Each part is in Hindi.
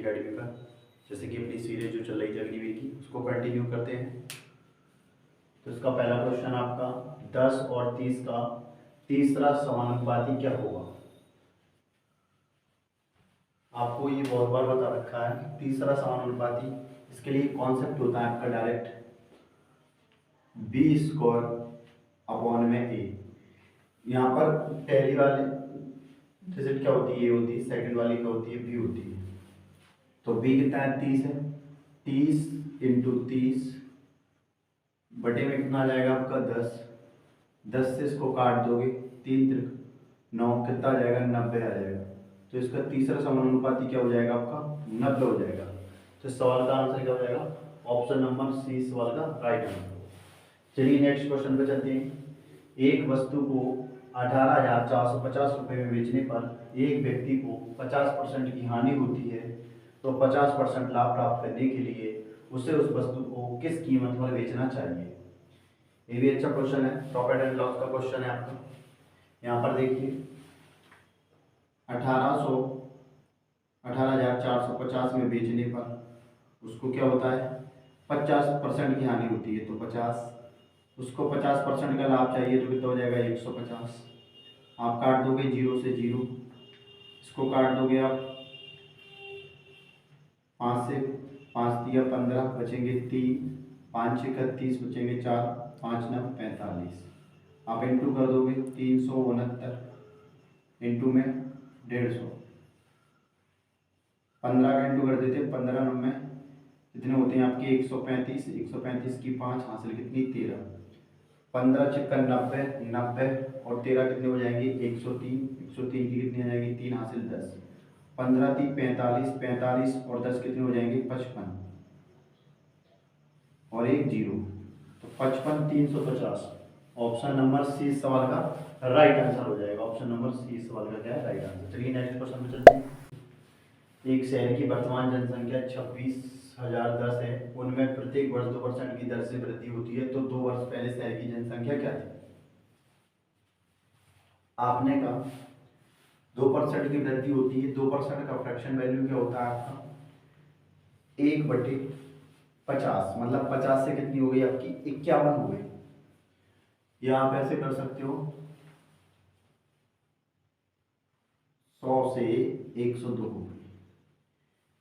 अकेडमी का। जैसे कि अपनी सीरीज जो चल रही थी अग्निवीर की, उसको कंटिन्यू करते हैं। तो इसका पहला क्वेश्चन आपका 10 और 30 का तीसरा समानुपाती क्या होगा। आपको ये बहुत बार बता रखा है तीसरा समानुपाती। इसके लिए कॉन्सेप्ट होता है आपका डायरेक्ट बी स्क्वायर अपॉन में ए। यहाँ पर पहली वाली डिजिट क्या होती है, ए होती है, सेकंड वाली क्या होती है, बी होती है। तो बी कितना है, 30 है। 30 इंटू 30 बटे में कितना आ जाएगा आपका 10। 10 से इसको काट दोगे, 3 त्रिक 9, कितना आ जाएगा, 90 आ जाएगा। तो इसका तीसरा समानुपाती क्या हो जाएगा आपका, 90 हो जाएगा। तो इस सवाल का आंसर क्या हो जाएगा, ऑप्शन नंबर सी इस सवाल का राइट आंसर। चलिए नेक्स्ट क्वेश्चन पे चलते हैं। एक वस्तु को 18,450 रुपये में बेचने पर एक व्यक्ति को 50% की हानि होती है, तो 50% लाभ प्राप्त करने के लिए उसे उस वस्तु को किस कीमत पर बेचना चाहिए। ये भी अच्छा क्वेश्चन है, प्रॉफिट एंड लॉस का क्वेश्चन है आपका। यहाँ पर देखिए 18,450 में बेचने पर उसको क्या होता है, 50% की हानि होती है। तो 50, उसको 50% का लाभ चाहिए, तो कितना हो जाएगा 150। आप काट दोगे 0 से 0, इसको काट दोगे आप 5 से, 5 दिया 15, बचेंगे 3, 5 6 31, बचेंगे 4, 5 9 45। आप इंटू कर दोगे 369 इंटू में 150, 15 का इंटू कर देते, 15 9 कितने होते हैं आपके 135, 135 की 5 हासिल कितनी 13, 15 छक्का 90, 90 और 13 कितने हो जाएंगे 103, 103 की कितनी हो जाएंगी 3 हासिल 10, 15 3 45, 45 और 10 कितने हो जाएंगे 55 और 1 0। तो 55 350 ऑप्शन नंबर सी इस सवाल का राइट आंसर हो जाएगा। ऑप्शन नंबर सी इस सवाल का क्या है, राइट आंसर। चलिए नेक्स्ट क्वेश्चन पे चलते हैं। एक शहर की वर्तमान जनसंख्या 26,010 है, उनमें प्रत्येक वर्ष 2% की दर से वृद्धि होती है, तो 2 वर्ष पहले शहर की जनसंख्या क्या थी। आपने कहा 2% की वृद्धि होती है, 2% का फ्रैक्शन वैल्यू क्या होता है आपका 1/50, मतलब 50 से कितनी हो गई आपकी 51 हो गई। या आप ऐसे कर सकते हो 100 से 102 हो गई,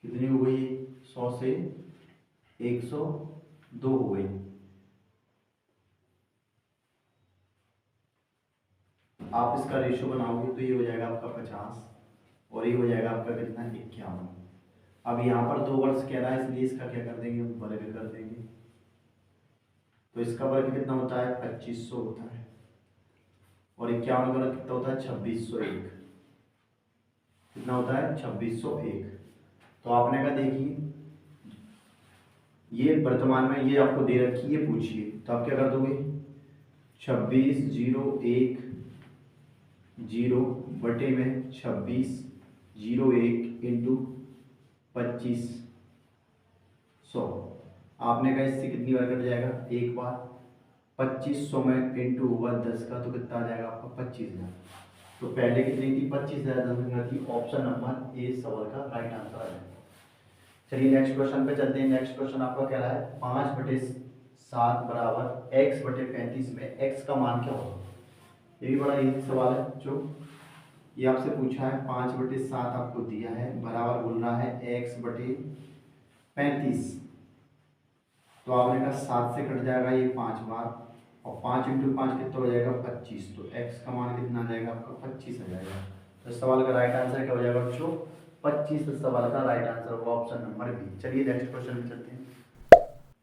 कितनी हो गई 100 से 102 हो गई। आप इसका रेशियो बनाओगे तो ये हो जाएगा आपका 50 और ये हो जाएगा आपका कितना 51। अब यहाँ पर 2 वर्ष कह रहा है, इसलिए इसका क्या कर देंगे, वर्ग कर देंगे। तो इसका वर्ग कितना होता है 2500 होता है, और 51 का वर्ग कितना होता है 2601। कितना होता है 2601। तो आपने कहा देखिए ये वर्तमान में ये आपको दे रखी है, पूछिए, तो आप क्या कर दोगे 2601 0 बटे में 2601 इंटू 2500। आपने कहा इससे कितनी बार कट जाएगा, एक बार। 2500 में इंटू हुआ 10 का, तो कितना आ जाएगा आपका 25,000। तो पहले कितनी थी 25,000 जनसंख्या थी। ऑप्शन नंबर ए सवाल का राइट आंसर आ जाएगा। चलिए नेक्स्ट क्वेश्चन पे चलते हैं। नेक्स्ट क्वेश्चन आपका कह रहा है 5/7 बराबर x/35 में x का मान क्या होगा। ये भी बड़ा इजी सवाल है, जो ये आपसे पूछा है 5/7 आपको दिया है, बराबर बोल रहा है x/35। तो आपने कहा 7 से कट जाएगा ये 5 बार, और 5 इंटू 5 कितना हो जाएगा 25। तो x का मान कितना आ जाएगा आपका 25 आ जाएगा। तो इस सवाल का राइट आंसर क्या हो जाएगा बच्चों 25। इस सवाल का राइट आंसर होगा ऑप्शन नंबर बी। चलिए नेक्स्ट क्वेश्चन में चलते हैं।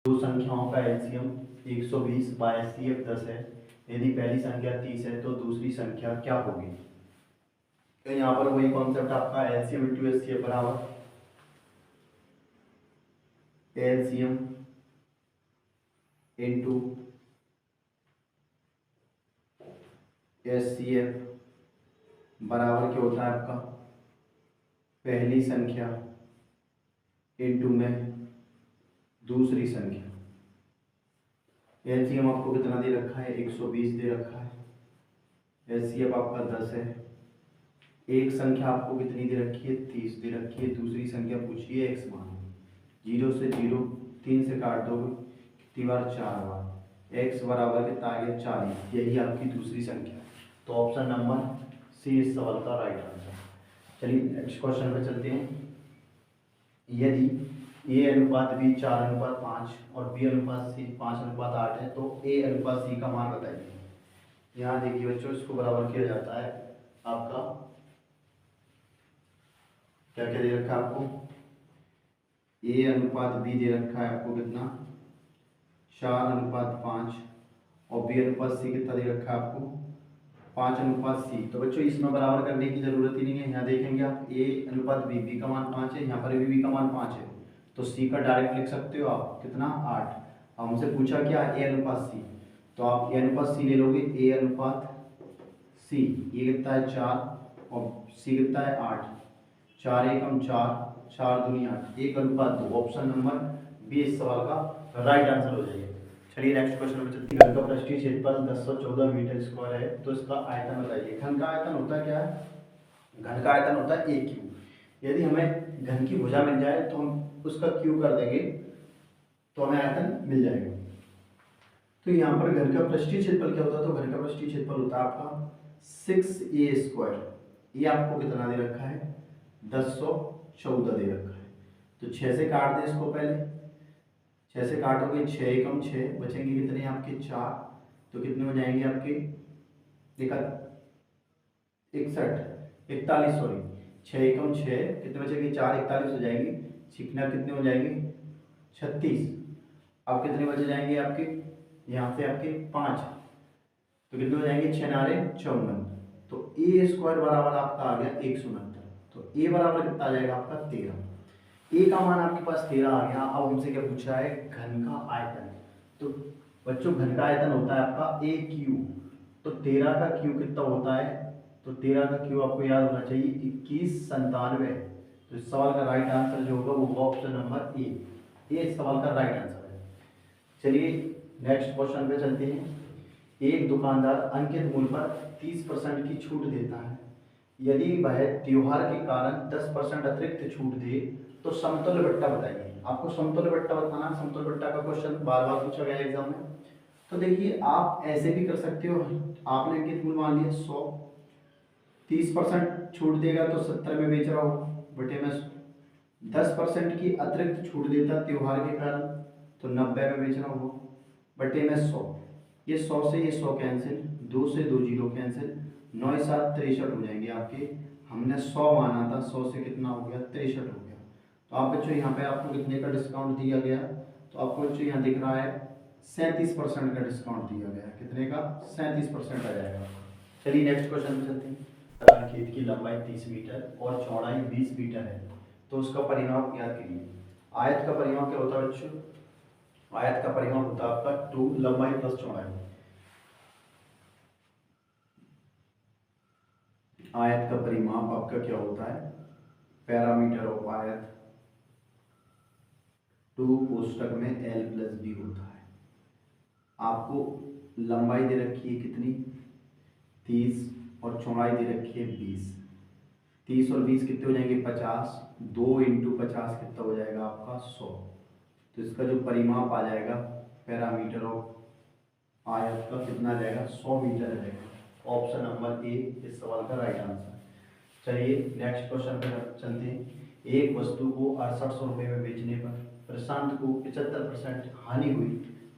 दो संख्याओं का एलसीएम 120 बाय एचसीएफ 10 है। यदि पहली संख्या 30 है तो दूसरी संख्या क्या होगी। तो यहाँ पर वही कॉन्सेप्ट आपका एलसीएम इंटू एचसीएफ बराबर एलसीएम इंटू एचसीएफ बराबर क्या होता है आपका पहली संख्या इंटू में दूसरी संख्या। एलसीएम आपको कितना दे रखा है 120 दे रखा है, एचसीएफ आपका 10 है, एक संख्या आपको कितनी दे रखी है, 30 दे रखी है। दूसरी संख्या पूछी है x मान, 0 से 0, 3 से काट दो कितनी बार, 4 बार। x बराबर कितना आ गया, 40। यही आपकी दूसरी संख्या है। तो ऑप्शन नंबर सी इस सवाल का राइट आंसर। चलिए नेक्स्ट क्वेश्चन पे चलते हैं। यदि a अनुपात b 4:5 और b अनुपात c 5:8 है तो a अनुपात c का मान बताइए। यहाँ देखिए बच्चों, इसको बराबर किया जाता है आपका, क्या क्या दे रखा है आपको, a अनुपात b दे रखा है आपको कितना, 4:5 और b अनुपात c कितना दे रखा है आपको, 5:c। तो बच्चों इसमें बराबर करने की जरूरत ही नहीं है। यहाँ देखेंगे आप a अनुपात b का मान 5 है, यहाँ पर भी b का मान 5 है, तो c का डायरेक्ट लिख सकते हो आप कितना, 8। अब हमसे पूछा क्या, a अनुपात c, तो आप a अनुपात c ले लोगे, a अनुपात c, ये कितना है 4 और c कितना है 8, 4 एकम 4, 4 दूनी 8, 1:2। ऑप्शन नंबर बी इस सवाल का राइट आंसर हो जाएगा। चलिए नेक्स्ट क्वेश्चन पे चलते हैं। घर का पृष्ठीय क्षेत्रफल 1014 मीटर स्क्वायर है, तो इसका आयतन बताइए। घन का आयतन होता है क्या है, घन का आयतन होता है a क्यू। यदि हमें घन की भुजा मिल जाए तो हम उसका क्यू कर देंगे तो हमें आयतन मिल जाएगा। तो यहाँ पर घन का पृष्ठीय क्षेत्रफल क्या होता है, तो घन का पृष्ठीय क्षेत्रफल होता है आपका 6a²। ये आपको कितना दे रखा है, 1014 दे रखा है। तो 6 से काट दें इसको, पहले 6 से काटोगे 6 एकम 6, बचेंगे कितने आपके 4, तो कितने हो जाएंगे आपके, देखा 41 सॉरी, 6 एकम 6 कितने बचेंगे 4, 41 हो जाएंगे, छिकना कितने हो जाएंगे 36। अब कितने बचे जाएंगे आपके, यहाँ से आपके 5, तो कितने हो जाएंगे 6 नारे 54। तो a² बराबर आपका आ गया 169। तो a बराबर कितना आ जाएगा आपका 13। a का मान आपके पास 13 आ गया। अब हमसे क्या पूछा है, घन का आयतन। तो बच्चों घन का आयतन होता है आपका a क्यू, तो 13 का क्यू कितना होता है, तो 13 का क्यू आपको याद होना चाहिए 2197। तो इस सवाल का राइट आंसर जो होगा वो होगा ऑप्शन नंबर ए। ये इस सवाल का राइट आंसर है। चलिए नेक्स्ट क्वेश्चन पे चलते हैं। एक दुकानदार अंकित मूल्य पर 30% की छूट देता है। यदि वह त्योहार के कारण 10% अतिरिक्त छूट दे तो समतुल्य बट्टा बताइए। आपको समतुल्य बट्टा बताना, समतुल्य बट्टा का क्वेश्चन बार बार पूछा गया एग्जाम में। तो देखिए आप ऐसे भी कर सकते हो, आपने अंकित मूल्य मान लिया 100, 30% छूट देगा तो 70 में बेच रहा हो, बटे में 10% की अतिरिक्त छूट देता त्योहार के कारण तो 90 में बेच रहा हो, बटे में 100। ये 100 से ये 100 कैंसिल, 2 से 2 जीरो कैंसिल, 9 7 63 हो जाएंगे आपके। हमने 100 माना था, 100 से कितना हो गया 63 हो गया। तो आप बच्चों यहाँ पे आपको कितने का डिस्काउंट दिया गया, तो आपको बच्चों यहाँ दिख रहा है 37% का डिस्काउंट दिया गया है। कितने का, 37% आ जाएगा। चलिए नेक्स्ट क्वेश्चन पे चलते हैं। अगर खेत की लंबाई 30 मीटर और चौड़ाई 20 मीटर है तो उसका परिमाप ज्ञात कीजिए। आयत का परिमाप क्या होता है बच्चों, आयत का परिमाप होता है आपका 2 लंबाई प्लस चौड़ाई। आयत का परिमाप आपका क्या होता है, पैरामीटर ऑफ आयत 2 कोष्टक में l प्लस बी होता है। आपको लंबाई दे रखी है कितनी 30 और चौड़ाई दे रखी है 20। 30 और 20 कितने हो जाएंगे 50, 2 × 50 कितना हो जाएगा आपका 100। तो इसका जो परिमाप आ जाएगा पैरामीटर ऑफ आयत का कितना आ जाएगा 100 मीटर आ जाएगा। ऑप्शन नंबर ए इस सवाल का राइट आंसर। चलिए नेक्स्ट क्वेश्चन पर चलते हैं। एक वस्तु को 6800 रुपये में बेचने पर प्रशांत को 75% हानि हुई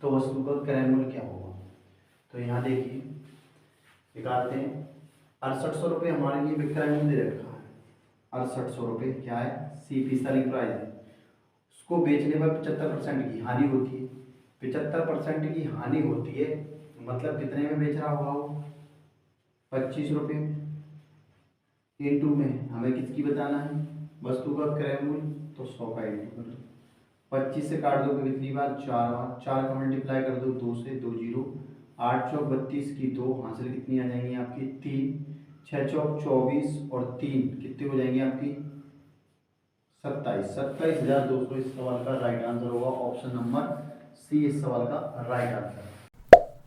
तो वस्तु का क्रय मूल्य क्या होगा। तो यहाँ देखिए निकालते हैं। 6800 रुपये हमारे लिए विक्रय मूल्य दे रखा है। 6800 रुपये क्या है, CP सेलिंग प्राइस है। उसको बेचने पर 75% की हानि होती है। 75% की हानि होती है मतलब कितने में बेच रहा होगा वो, 25 रुपये इंटू में हमें किसकी बताना है, वस्तु का क्रय मूल्य, तो 100 का इंटू कर दो। 25 से काट दो कितनी बार, 4 बार, 4 का मल्टीप्लाई कर दो 2 से, 2 जीरो, 8 चौक 32 की 2 हासिल कितनी आ जाएंगी आपकी 3, 6 चौक 24 और 3 कितने हो जाएंगे आपकी 27, 27,200 इस सवाल का राइट आंसर होगा। ऑप्शन नंबर सी इस सवाल का राइट आंसर।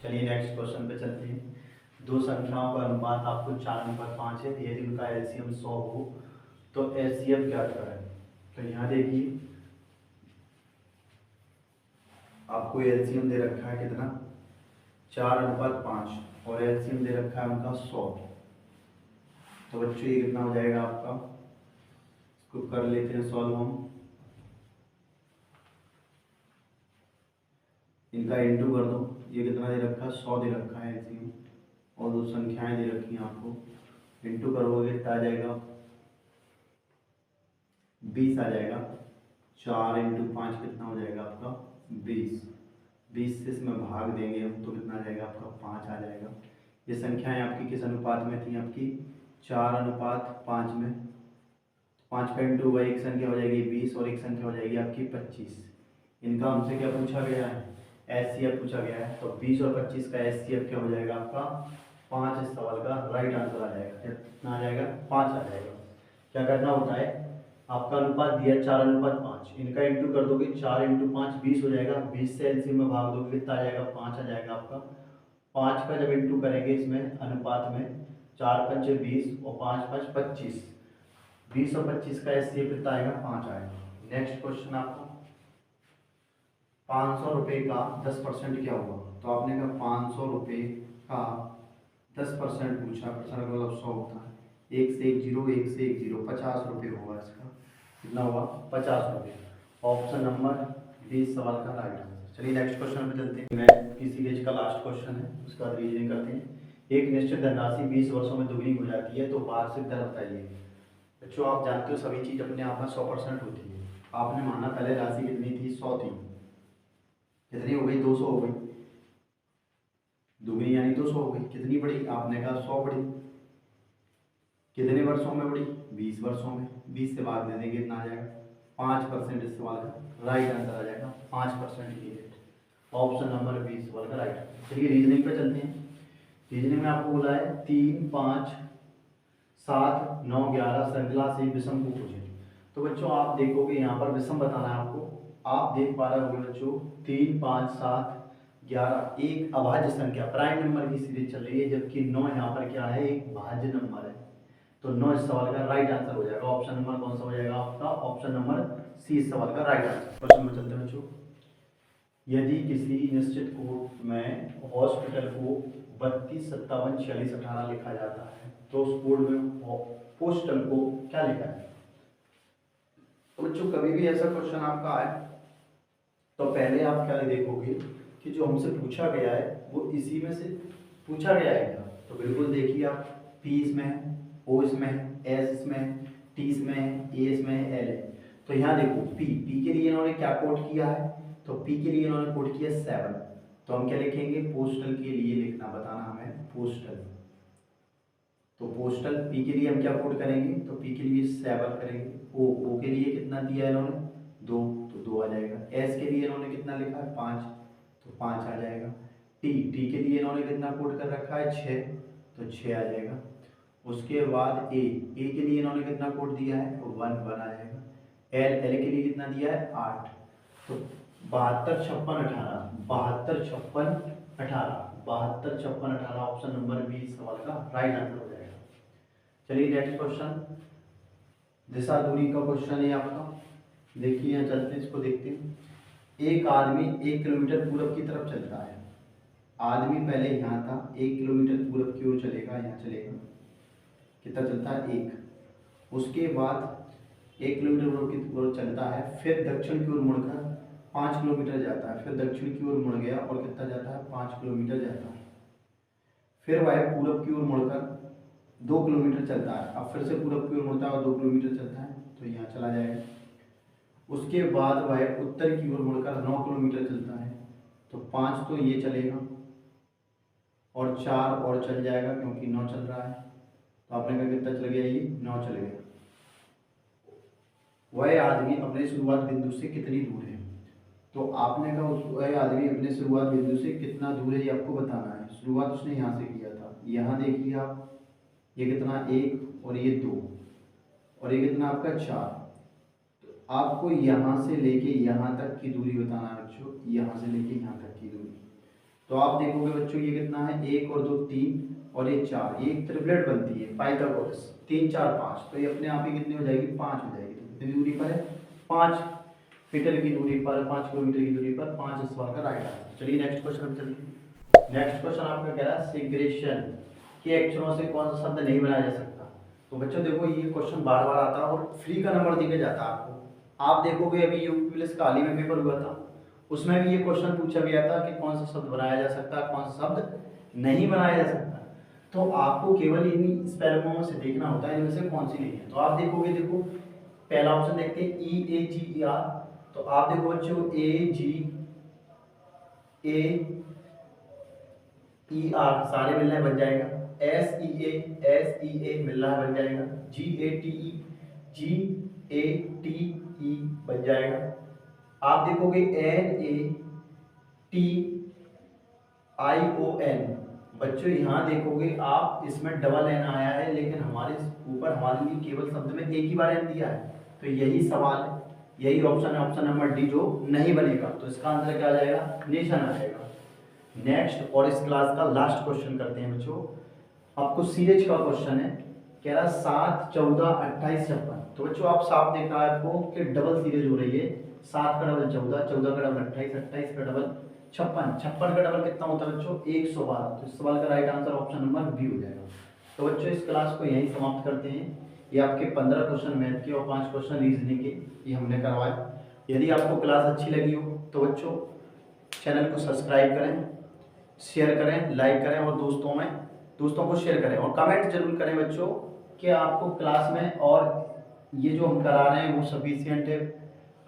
चलिए नेक्स्ट क्वेश्चन पे चलते हैं। दो संख्याओं का अनुपात आपको 4:5 है, यदि उनका एलसीएम 100 हो तो एचसीएफ क्या करें। तो यहाँ देखिए आपको एलसीएम दे रखा है कितना 4:5 और एलसीएम दे रखा है उनका 100। तो बच्चों ये कितना हो जाएगा आपका, इसको कर लेते हैं सॉल्व हम। इनका इंटू कर दो, ये कितना दे रखा है 100 दे रखा है एलसीएम और दो संख्याएं दे रखी हैं आपको, इंटू करोगे कितना आ जाएगा 20 आ जाएगा। 4 × 5 कितना हो जाएगा आपका 20। 20 से इसमें भाग देंगे हम तो कितना आ जाएगा आपका 5 आ जाएगा। ये संख्याएं आपकी किस अनुपात में थी, आपकी 4:5 में। 5 का इंटू हुआ, एक संख्या हो जाएगी 20 और एक संख्या हो जाएगी आपकी 25। इनका हमसे क्या पूछा गया है, एचसीएफ पूछा गया है। तो 20 और 25 का एचसीएफ क्या हो जाएगा आपका 5। इस सवाल का राइट आंसर आ जाएगा, कितना आ जाएगा 5 आ जाएगा। क्या करना होता है, आपका अनुपात दिया 4:5, इनका इंटू कर दोगे 4 × 5 20 हो जाएगा। 20 से एलसीएम में भाग दोगे कितना आ जाएगा 5 आ जाएगा आपका। 5 का जब इंटू करेंगे इसमें अनुपात में 4×5 = 20 और 5×5 = 25। 20 और 25 का एचसीएफ कितना आएगा 5 आएगा। नेक्स्ट क्वेश्चन आपका 500 रुपये का 10% क्या हुआ। तो आपने कहा 500 रुपये का 10% पूछा, परसेंट का मतलब 100 होता है। 1 से 1 0, 1 से 1 0, 50 रुपये होगा इसका। कितना हुआ 50 रुपये। ऑप्शन नंबर 20 सवाल का राइट आंसर। चलिए नेक्स्ट क्वेश्चन पे चलते हैं। मैं पीसीएच का लास्ट क्वेश्चन है, उसके बाद रीजनिंग करते हैं। एक निश्चित धनराशि 20 वर्षों में दुगनी हो जाती है तो वार्षिक दर बताइए। बच्चों आप जानते हो सभी चीज़ अपने आप में 100% होती है। आपने माना पहले राशि कितनी थी 100 थी, कितनी हो गई 200 हो गई, दुगनी यानी 200 हो गई। कितनी बढ़ी, आपने कहा 100 बढ़ी। कितने वर्षों में बढ़ी 20 वर्षों में। 20 से भाग दे देंगे कितना आ जाएगा 5%। इस सवाल का राइट आंसर आ जाएगा 5% की रेट। ऑप्शन नंबर 20 सवाल का राइट आंसर। चलिए रीजनिंग पे चलते हैं। रीजनिंग में आपको बोला है 3 5 7 9 11 श्रृंखला से विषम को पूछे। तो बच्चों आप देखोगे यहाँ पर विषम बताना है आपको। आप देख पा रहे होंगे बच्चों 3 5 7 11 एक अभाज्य संख्या प्राइम नंबर की सीरीज चल रही है, जबकि 9 यहाँ पर क्या है एक भाज्य नंबर है। तो 9 इस सवाल का राइट आंसर हो जाएगा। ऑप्शन नंबर कौन सा हो जाएगा आपका, ऑप्शन नंबर सी इस सवाल का राइट आंसर। क्वेश्चन में चलते हैं बच्चों। यदि किसी निश्चित कोड में हॉस्पिटल को 32 57 46 18 लिखा जाता है तो उस कोड में पोस्टल को क्या लिखा है। तो बच्चों कभी भी ऐसा क्वेश्चन आपका आए तो पहले आप क्या देखोगे कि जो हमसे पूछा गया है वो इसी में से पूछा गया है क्या। तो बिल्कुल देखिए आप, पी इसमें है, ओ इसमें है, एस इसमें है, टी इसमें है, ए इसमें है, एल है। तो यहाँ देखो पी के लिए इन्होंने क्या कोड किया है, तो पी के लिए इन्होंने कोड किया 7। तो हम क्या लिखेंगे, पोस्टल के लिए लिखना, बताना हमें पोस्टल। तो पोस्टल पी के लिए हम क्या कोड करेंगे, तो पी के लिए 7 करेंगे। ओ के लिए कितना दिया इन्होंने 2, तो 2 आ जाएगा। एस के लिए इन्होंने कितना लिखा है 5, तो 5 आ जाएगा। टी के लिए इन्होंने कितना कोड कर रखा है 6, तो 6 आ जाएगा। उसके बाद ए के लिए इन्होंने कितना कोड दिया है 1 आ जाएगा। एल के लिए कितना दिया है 8। तो 72 56 18 72 56 18 72 56 18 ऑप्शन नंबर 20 सवाल का राइट आंसर हो जाएगा। चलिए नेक्स्ट क्वेश्चन, दिशा दूरी का क्वेश्चन है आपका। देखिए यहाँ चलते हैं, इसको देखते हैं। एक आदमी 1 किलोमीटर पूरब की तरफ चलता है। आदमी पहले यहाँ था, 1 किलोमीटर पूरब की ओर चलेगा, यहाँ चलेगा, कितना चलता है 1। उसके बाद 1 किलोमीटर पूरब की ओर चलता है, फिर दक्षिण की ओर मुड़कर 5 किलोमीटर जाता है, फिर दक्षिण की ओर मुड़ गया और कितना जाता है 5 किलोमीटर जाता है। फिर वह पूरब की ओर मुड़कर 2 किलोमीटर चलता है, अब फिर से पूरब की ओर मुड़ता है और 2 किलोमीटर चलता है, तो यहाँ चला जाएगा। उसके बाद वह उत्तर की ओर मुड़कर 9 किलोमीटर चलता है, तो 5 तो ये चलेगा और 4 और चल जाएगा क्योंकि 9 चल रहा है। तो आपने कहा कितना चल गया, ये 9 चल गया। वह आदमी अपने शुरुआत बिंदु से कितनी दूर है। तो आपने कहा वह आदमी अपने शुरुआत बिंदु से कितना दूर है ये आपको बताना है। शुरुआत उसने यहाँ से किया था, यहाँ देखिए आप, ये कितना 1 और ये 2 और ये कितना आपका 4। तो आपको यहाँ से लेके यहाँ तक की दूरी बताना है बच्चों, यहाँ से लेके यहाँ तक की दूरी। तो आप देखोगे बच्चों ये कितना है 1 और 2 3 और ये 4, ये एक ट्रिपलेट बनती है पाइथागोरस, 3 4 5, तो ये अपने आप ही कितनी हो जाएगी, 5 हो जाएगी। तो कितनी दूरी पर है, 5 मीटर की दूरी पर, 5 किलोमीटर की दूरी पर 5 इस सवाल का राइट आंसर। चलिए नेक्स्ट क्वेश्चन हम चलिए। नेक्स्ट क्वेश्चन आपका कह रहा है सिग्रेशन के अक्षरों से कौन सा शब्द नहीं बनाया जा सकता। तो बच्चों देखो ये क्वेश्चन बार बार आता है और फ्री का नंबर दिया जाता है आपको। आप देखोगे अभी यूपी पुलिस का हाल ही में पेपर हुआ था, उसमें भी ये क्वेश्चन पूछा गया था कि कौन सा शब्द बनाया जा सकता है, कौन सा शब्द नहीं बनाया जा सकता। तो आपको केवल इन स्पेलिंगों से देखना होता है इनमें से कौन सी नहीं है। तो आप देखोगे, देखो पहला ऑप्शन देखते हैं EAGER, तो आप देखो बच्चों AGAER सारे मिलना है बन जाएगा, SEA मिलना है बन जाएगा, GATE बन जाएगा। आप देखोगे NATION, बच्चों यहाँ देखोगे आप इसमें डबल एन आया है, लेकिन हमारे ऊपर हमारे लिए केवल शब्द में एक ही बार एन दिया है। तो यही सवाल है, यही ऑप्शन है, ऑप्शन नंबर डी जो नहीं बनेगा। तो इसका आंसर क्या आ जाएगा, नेशन आ जाएगा। नेक्स्ट और इस क्लास का लास्ट क्वेश्चन करते हैं बच्चों। आपको सीरीज का क्वेश्चन है, कह रहा 7 14 28 56। तो बच्चों आप साफ देख रहा है आपको कि डबल सीरीज हो रही है, 7 का डबल 14, 14 का डबल 28, 28 का डबल 56, 56 का डबल कितना होता है बच्चों, 112। तो इस सवाल का right answer option number B हो जाएगा। तो बच्चों इस क्लास को यहीं समाप्त करते हैं। ये आपके 15 क्वेश्चन मैथ के और 5 क्वेश्चन रीजनिंग के ये हमने करवाए। यदि आपको क्लास अच्छी लगी हो तो बच्चों चैनल को सब्सक्राइब करें, शेयर करें, लाइक करें और दोस्तों को शेयर करें और कमेंट जरूर करें बच्चों कि आपको क्लास में और ये जो हम करा रहे हैं वो सफिशिएंट है,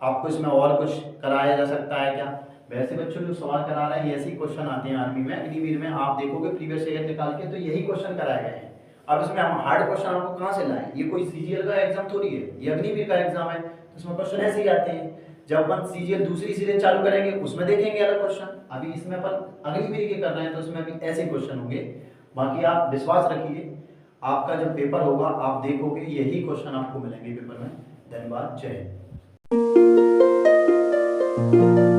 आपको इसमें और कुछ कराया जा सकता है क्या। वैसे बच्चों जो सवाल करा रहे हैं ऐसे ही क्वेश्चन आते हैं आर्मी में, अग्निवीर में आप देखोगे प्रीवियस ईयर निकाल के तो यही क्वेश्चन कराए गए हैं। अब इसमें हम हार्ड क्वेश्चन आपको कहाँ से लाएं, ये कोई सीजीएल का एग्जाम थोड़ी है, ये अग्निवीर का एग्जाम है, तो इसमें क्वेश्चन ऐसे ही आते हैं। जब अपन सीजीएल दूसरी सीरीज चालू करेंगे उसमें देखेंगे अलग क्वेश्चन, अभी इसमें अपन अग्निवीर के कर रहे हैं तो इसमें अभी ऐसे क्वेश्चन होंगे। बाकी आप विश्वास रखिए, आपका जब पेपर होगा आप देखोगे यही क्वेश्चन आपको मिलेंगे पेपर में। धन्यवाद, जय हिंद।